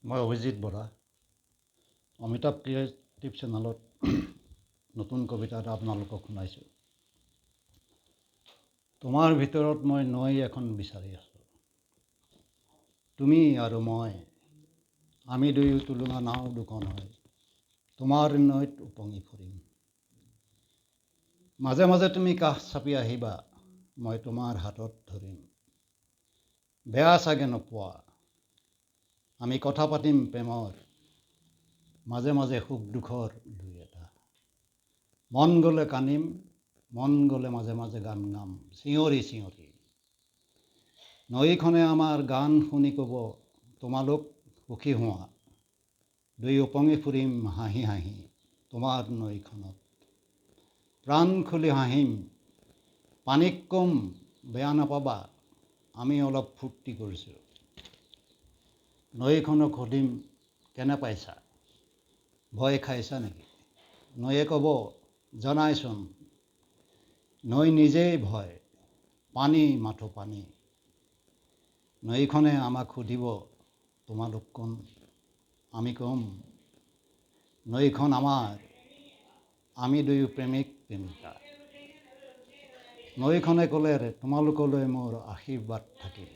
মই অভিজিত বৰা অমিতাভ ক্ৰিয়েটিভ চেনেলত নতুন কবিতা এটা আপোনালোকক শুনাইছোঁ। তোমাৰ ভিতৰত মই নৈ এখন বিচাৰি আছোঁ, তুমি আৰু মই, আমি দুয়ো টুলুঙা নাও দুখন হয় তোমাৰ নৈত উপঙি ফুৰিম। মাজে মাজে তুমি কাষ চাপি আহিবা, মই তোমাৰ হাতত ধৰিম। বেয়া চাগে নোপোৱা, আমি কথা পাতিম প্ৰেমৰ, মাজে মাজে সুখ দুখৰ দুই এটা। মন গ'লে কান্দিম, মন গ'লে মাজে মাজে গান গাম চিঞৰি চিঞৰি। নৈখনে আমাৰ গান শুনি ক'ব তোমালোক সুখী হোৱা, দুই উপঙি ফুৰিম হাঁহি হাঁহি তোমাৰ নৈখনত। প্ৰাণ খুলি হাঁহিম, পানীক কম বেয়া নাপাবা, আমি অলপ ফূৰ্তি কৰিছোঁ। নৈখনক সুধিম কেনে পাইছা, ভয় খাইছা নেকি? নৈয়ে ক'ব জনাইচোন, নৈ নিজেই ভয়, পানী মাথো পানী। নৈখনে আমাক সুধিব তোমালোক কোন, আমি ক'ম নৈখন আমাৰ, আমি দুয়ো প্ৰেমিক প্ৰেমিকা। নৈখনে ক'লে তোমালোকলৈ মোৰ আশীৰ্বাদ থাকিল।